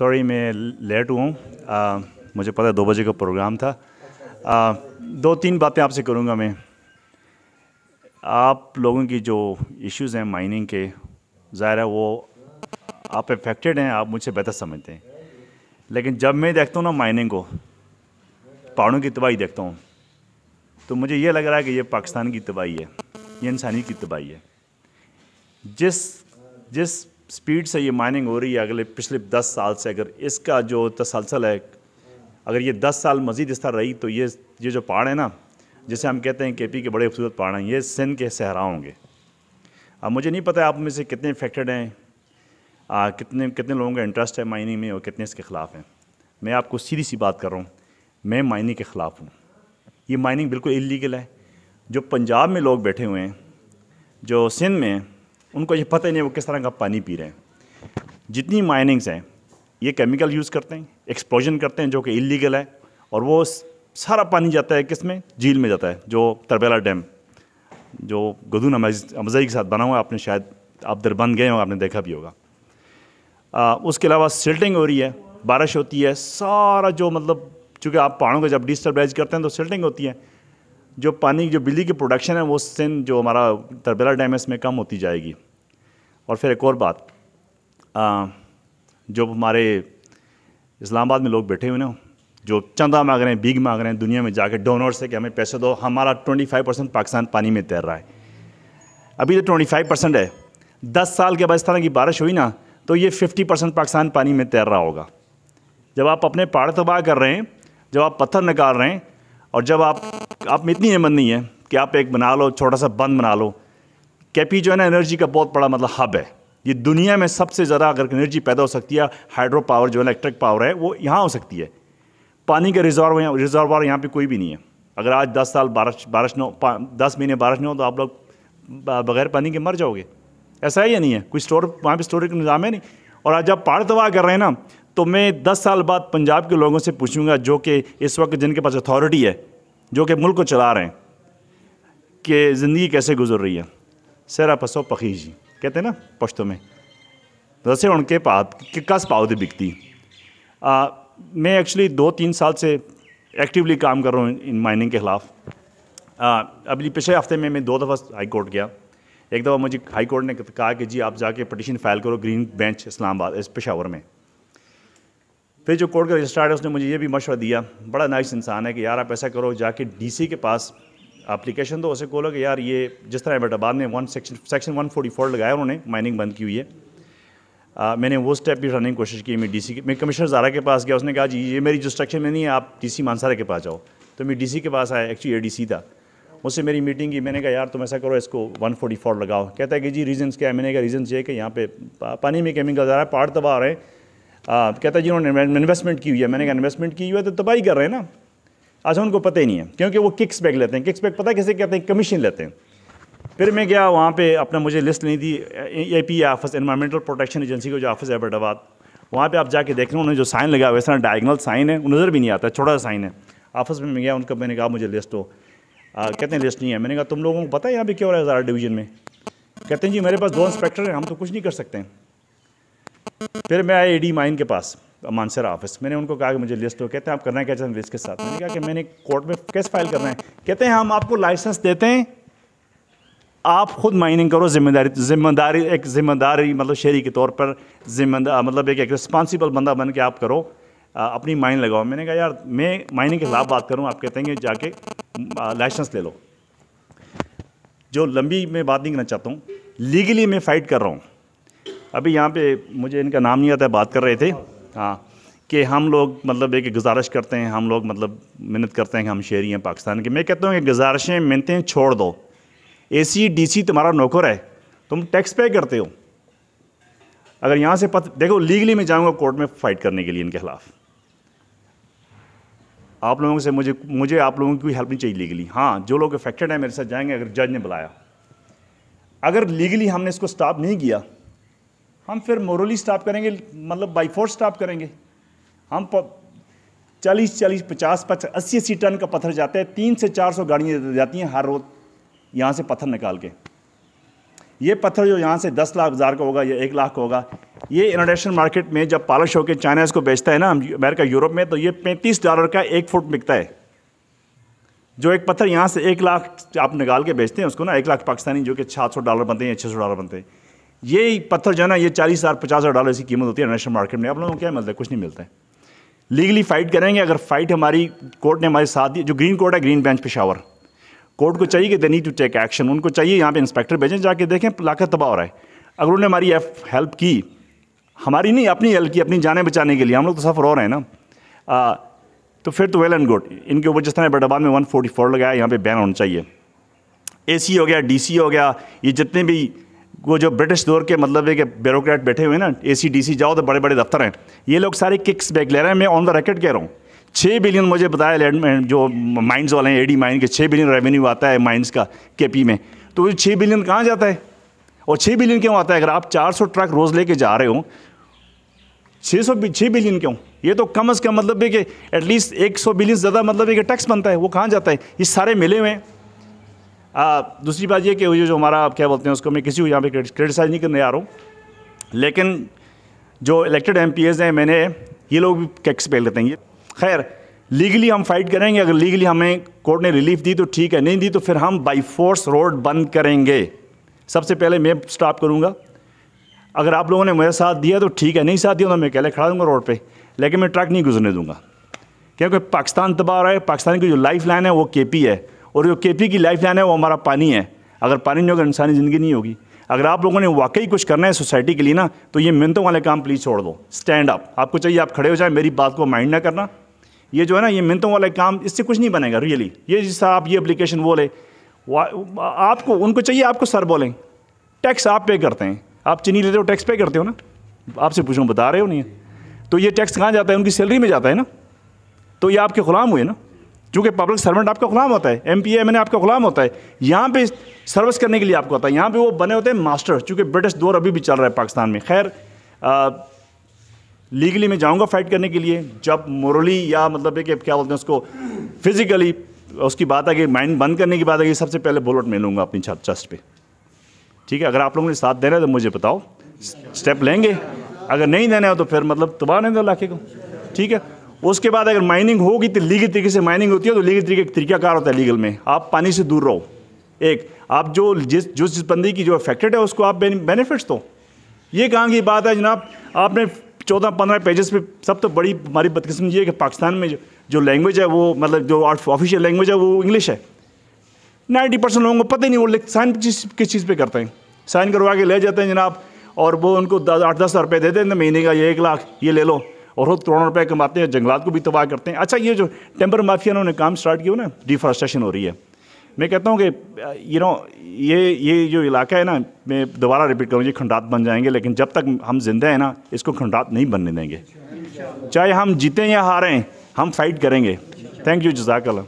Sorry मैं late हुआ हूँ। मुझे पता है 2 बजे का प्रोग्राम था। 2-3 बातें आपसे करूँगा मैं। आप लोगों की जो इश्यूज़ हैं माइनिंग के, ज़ाहिर है वो आप अफेक्टेड हैं, आप मुझसे बेहतर समझते हैं। लेकिन जब मैं देखता हूँ ना माइनिंग को, पहाड़ों की तबाही देखता हूँ, तो मुझे ये लग रहा है कि ये पाकिस्तान की तबाही है, ये इंसानी की तबाही है। जिस स्पीड से ये माइनिंग हो रही है पिछले 10 साल से, अगर इसका जो तसलसल है, अगर ये 10 साल मज़ीद इस तरह रही तो ये जो पहाड़ है ना, जिसे हम कहते हैं केपी के बड़े खूबसूरत पहाड़ हैं, ये सिंध के सहरा होंगे। अब मुझे नहीं पता आप में से कितने इफेक्टेड हैं, कितने लोगों का इंटरेस्ट है माइनिंग में और कितने इसके ख़िलाफ़ हैं। मैं आपको सीधी सी बात कर रहा हूँ, मैं माइनिंग के ख़िलाफ़ हूँ। ये माइनिंग बिल्कुल इलीगल है। जो पंजाब में लोग बैठे हुए हैं, जो सिंध में हैं, उनको ये पता ही नहीं वो किस तरह का पानी पी रहे हैं। जितनी माइनिंग्स हैं ये केमिकल यूज़ करते हैं, एक्सप्लोजन करते हैं जो कि इलीगल है, और वो सारा पानी जाता है किस में, झील में जाता है। जो तरबेला डैम जो गदून अमज़ई के साथ बना हुआ है, आपने शायद आप दरबंद गए हो, आपने देखा भी होगा। उसके अलावा सिल्टिंग हो रही है, बारिश होती है, सारा जो मतलब चूँकि आप पहाड़ों को जब डिस्टर्बाइज करते हैं तो सिल्टिंग होती है, जो पानी जो बिजली की प्रोडक्शन है वो सिंध जो हमारा तरबेला डैम है इसमें कम होती जाएगी। और फिर एक और बात, जो हमारे इस्लामाबाद में लोग बैठे हुए ना, जो चंदा मांग रहे हैं, भीख मांग रहे हैं दुनिया में जाके डोनर से कि हमें पैसे दो, हमारा 25% पाकिस्तान पानी में तैर रहा है। अभी तो 25% है, 10 साल के बाद इस तरह की बारिश हुई ना तो ये 50% पाकिस्तान पानी में तैर रहा होगा। जब आप अपने पहाड़ तबाह कर रहे हैं, जब आप पत्थर निकाल रहे हैं, और जब आप में इतनी हिम्मत नहीं है कि आप एक बना लो, छोटा सा बंद बना लो। केपी जो है ना एनर्जी का बहुत बड़ा मतलब हब है। ये दुनिया में सबसे ज़्यादा अगर एनर्जी पैदा हो सकती है, हाइड्रो पावर जो इलेक्ट्रिक पावर है वो यहाँ हो सकती है। पानी का रिजर्वायर यहाँ पे कोई भी नहीं है। अगर आज 10 साल बारिश न हो, 10 महीने बारिश न हो तो आप लोग बगैर पानी के मर जाओगे। ऐसा है या नहीं है? कोई स्टोर वहाँ पे स्टोरेज का निज़ाम है नहीं। और आज जब पहाड़ तबाह कर रहे हैं ना, तो मैं 10 साल बाद पंजाब के लोगों से पूछूंगा जो कि इस वक्त जिनके पास अथॉरिटी है, जो कि मुल्क को चला रहे हैं, कि ज़िंदगी कैसे गुजर रही है। सेरा पसो पखी जी कहते हैं ना पश्तो में, वैसे उनके पात कि कस पाउदे बिकती। मैं एक्चुअली 2-3 साल से एक्टिवली काम कर रहा हूँ इन माइनिंग के ख़िलाफ़। अभी पिछले हफ्ते में मैं 2 दफ़ा हाई कोर्ट गया। एक दफ़ा मुझे हाई कोर्ट ने कहा कि जी आप जाके पटिशन फाइल करो ग्रीन बेंच इस्लामाबाद पेशावर में। फिर जो कोर्ट का रजिस्ट्रार है उसने मुझे ये भी मशवरा दिया, बड़ा नाइस इंसान है, कि यार आप ऐसा करो जाके डीसी के पास एप्लीकेशन दो, उसे बोलो कि यार ये जिस तरह एबटाबाद में सेक्शन 144 लगाया उन्होंने, माइनिंग बंद की हुई है। मैंने वो स्टेप भी उठाने की कोशिश की। मैं कमिश्नर ज़ारा के पास गया, उसने कहा जी ये मेरी जुरिस्डिक्शन में नहीं है, आप डीसी मानसरा के पास जाओ। तो मैं डीसी के पास आया, एक्चुअली एडीसी था, उससे मेरी मीटिंग की। मैंने कहा यार तुम ऐसा करो इसको 144 लगाओ। कहता है कि जी रीज़न्स क्या है? मैंने कहा रीज़न्स ये कि यहाँ पे पानी में केमिकल आ रहा है, पहाड़ तबाह आ रहे हैं। कहता है जी उन्होंने इन्वेस्टमेंट की हुई है। मैंने कहा इन्वेस्टमेंट की हुई है तो तबाही कर रहे हैं ना। अच्छा उनको पता ही नहीं है, क्योंकि वो किक्स बैक लेते हैं। किक्स बैक पता है कैसे कहते हैं? कमीशन लेते हैं। फिर मैं गया वहाँ पे, अपना मुझे लिस्ट नहीं थी, AP office, environmental protection agency को जो ऑफिस है एबटाबाद, वहाँ पे आप जाके देख रहे हो, उन्होंने जो साइन लगा हुआ है, इस तरह डायगनल साइन है, नज़र भी नहीं आता, छोटा सा साइन है। ऑफिस में मैं गया, उनका मैंने कहा मुझे लिस्ट हो। कहते हैं लिस्ट नहीं है। मैंने कहा तुम लोगों को पता है यहाँ पे क्या हो रहा है ज़ारा डिवीज़न में? कहते हैं जी मेरे पास 2 इंस्पेक्टर हैं, हम तो कुछ नहीं कर सकते हैं। फिर मैं आया AD माइन के पास, मानसरा ऑफिस। मैंने उनको कहा कि मुझे लिस्ट हो। कहते हैं आप करना क्या चाहते हैं लिस्ट के साथ? मैंने कहा कि मैंने कोर्ट में केस फाइल करना है। कहते हैं हम आपको लाइसेंस देते हैं, आप खुद माइनिंग करो, जिम्मेदारी मतलब शहरी के तौर पर जिम्मेदार, मतलब एक रिस्पॉन्सिबल बंदा बन के आप करो, अपनी माइन लगाओ। मैंने कहा यार मैं माइनिंग के खिलाफ बात करूँ, आप कहते हैं कि जाके लाइसेंस ले लो। जो लंबी मैं बात नहीं करना चाहता हूँ, लीगली मैं फ़ाइट कर रहा हूँ। अभी यहाँ पे मुझे इनका नाम नहीं आता है, बात कर रहे थे, हाँ, कि हम लोग मतलब एक गुजारिश करते हैं, हम लोग मतलब मिन्नत करते हैं कि हम शहरी हैं पाकिस्तान के। मैं कहता हूँ कि गुजारिशें मिन्नतें छोड़ दो। AC DC तुम्हारा नौकर है, तुम टैक्स पे करते हो। अगर यहाँ से देखो, लीगली मैं जाऊँगा कोर्ट में फ़ाइट करने के लिए इनके खिलाफ। आप लोगों से मुझे आप लोगों की कोई हेल्प नहीं चाहिए लीगली। हाँ, जो लोग अफेक्टेड हैं मेरे साथ जाएंगे, अगर जज ने बुलाया। अगर लीगली हमने इसको स्टॉप नहीं किया, हम फिर मोरली स्टॉप करेंगे, मतलब बाई फोर्स स्टॉप करेंगे। हम 40, 50, 80 टन का पत्थर जाता है, 300 से 400 गाड़ियाँ जाती हैं हर रोज़ यहाँ से पत्थर निकाल के। ये पत्थर जो यहाँ से 10 लाख हज़ार का होगा या 1 लाख का होगा, ये इंटरनेशनल मार्केट में जब पॉलिश होकर चाइना इसको बेचता है ना, अमेरिका यूरोप में, तो ये $35 का 1 फुट बिकता है। जो एक पत्थर यहाँ से 1 लाख आप निकाल के बेचते हैं उसको ना, 1 लाख पाकिस्तानी, जो कि $700 बनते हैं या $600 बनते हैं, ये पत्थर जो है ना ये $40,000 $50,000 इसकी कीमत होती है इंटरनेशनल मार्केट में। आप लोगों को क्या मिलता है? कुछ नहीं मिलता है। लीगली फाइट करेंगे। अगर फाइट हमारी कोर्ट ने हमारे साथ दी, जो ग्रीन कोर्ट है, ग्रीन बेंच पेशावर, कोर्ट को चाहिए कि they need to take action. उनको चाहिए यहाँ पे इंस्पेक्टर भेजें, जाके देखें इलाका तबाह हो रहा है। अगर उन्होंने हमारी हेल्प की, हमारी नहीं अपनी हेल्प की, अपनी जानें बचाने के लिए, हम लोग तो सफ़र हो रहे हैं ना, तो फिर तो वेल एंड गुड। इनके ऊपर जिस तरह बटाबाद में 144 लगाया, यहाँ पे बैन होना चाहिए। AC हो गया, DC हो गया, ये जितने भी वो जो ब्रिटिश दौर के मतलब है कि ब्यूरोक्रेट बैठे हुए हैं ना, AC DC जाओ तो बड़े बड़े दफ्तर हैं, ये लोग सारे किक्स बैक ले रहे हैं। मैं ऑन द रिकॉर्ड कह रहा हूँ, 6 बिलियन मुझे बताया जो माइंस वाले हैं, AD माइन के 6 बिलियन रेवेन्यू आता है माइंस का KP में। तो वो 6 बिलियन कहाँ जाता है? और 6 बिलियन क्यों आता है? अगर आप 400 ट्रक रोज़ लेके जा रहे हो, 6 बिलियन क्यों? ये तो कम से कम मतलब है कि एटलीस्ट 100 बिलियन ज़्यादा मतलब है कि टैक्स बनता है, वो कहाँ जाता है? ये सारे मिले हुए हैं। दूसरी बात ये कि ये जो हमारा क्या बोलते हैं उसको, मैं किसी को यहाँ पे क्रिटिसाइज नहीं करने आ रहा हूँ, लेकिन जो इलेक्टेड MPs हैं, मैंने ये लोग भी टैक्स पे लेते हैं। खैर, लीगली हम फाइट करेंगे। अगर लीगली हमें कोर्ट ने रिलीफ दी तो ठीक है, नहीं दी तो फिर हम बाई फोर्स रोड बंद करेंगे। सबसे पहले मैं स्टॉप करूँगा। अगर आप लोगों ने मेरे साथ दिया तो ठीक है, नहीं साथ दिया तो मैं अकेले खड़ा दूँगा रोड पे, लेकिन मैं ट्रक नहीं गुजरने दूँगा, क्योंकि पाकिस्तान तबाह हो रहा है। पाकिस्तान की जो लाइफ लाइन है वो KP है, और जो KP की लाइफ लाइन है वो हमारा पानी है। अगर पानी नहीं होगा, इंसानी ज़िंदगी नहीं होगी। अगर आप लोगों ने वाकई कुछ करना है सोसाइटी के लिए ना, तो ये मिन्नतों वाले काम प्लीज़ छोड़ दो। Stand up. आपको चाहिए आप खड़े हो जाए, मेरी बात को माइंड ना करना। ये जो है ना, ये मिन्नतों वाले काम, इससे कुछ नहीं बनेगा रियली। ये जिस आप ये एप्लीकेशन बोले, आपको उनको चाहिए आपको सर बोलें। टैक्स आप पे करते हैं, आप चीनी लेते हो टैक्स पे करते हो ना, आपसे पूछूँ बता रहे हो नहीं? तो ये टैक्स कहाँ जाता है? उनकी सैलरी में जाता है ना। तो ये आपके ग़ुलाम हुए ना, चूँकि पब्लिक सर्वेंट आपका ग़ुलाम होता है, MP MNA आपका ग़ुलाम होता है। यहाँ पे सर्विस करने के लिए आपको होता है, यहाँ पे वो बने होते हैं मास्टर, चूँकि ब्रिटिश दौर अभी भी चल रहा है पाकिस्तान में। खैर, लीगली मैं जाऊँगा फाइट करने के लिए, जब मोरली या मतलब है कि क्या बोलते हैं उसको, फिज़िकली उसकी बात है कि माइंड बंद करने की बात है कि सबसे पहले बुलेट मैं लूँगा अपनी चेस्ट पे। ठीक है, अगर आप लोगों ने साथ देना है तो मुझे बताओ, स्टेप लेंगे। अगर नहीं देना है तो फिर मतलब तबाह नहीं दो इलाके को। ठीक है, उसके बाद अगर माइनिंग होगी तो लीगल तरीके से माइनिंग होती है, तो लीगल तरीकाकार होता है लीगल में। आप पानी से दूर रहो। एक आप जिस बंदी की जो अफेक्टेड है उसको आप बेनिफिट्स दो। ये कहाँ की बात है जनाब? आपने 14-15 पेजेस पे, सब तो बड़ी हमारी बदकिस्मती है कि पाकिस्तान में जो लैंग्वेज है वो मतलब जो ऑफिशियल लैंग्वेज है वो इंग्लिश है। 90% लोगों को पता ही नहीं, वो साइन किस चीज़ पे करते हैं, साइन करवा के ले जाते हैं जनाब, और वो उनको 8-10 हज़ार रुपये देते हैं महीने का, ये 1 लाख ये ले लो, और वो करोड़ों रुपये कमाते हैं, जंगलात को भी तबाह करते हैं। अच्छा, ये जो टेम्पर माफिया ने काम स्टार्ट किया ना, डिफॉरेस्टेशन हो रही है। मैं कहता हूँ कि ये जो इलाका है ना, मैं दोबारा रिपीट करूँ, ये खंडात बन जाएंगे, लेकिन जब तक हम जिंदा हैं ना, इसको खंडात नहीं बनने देंगे। चाहे हम जीतें या हारें, हम फाइट करेंगे। थैंक यू, जज़ाकल्लाह।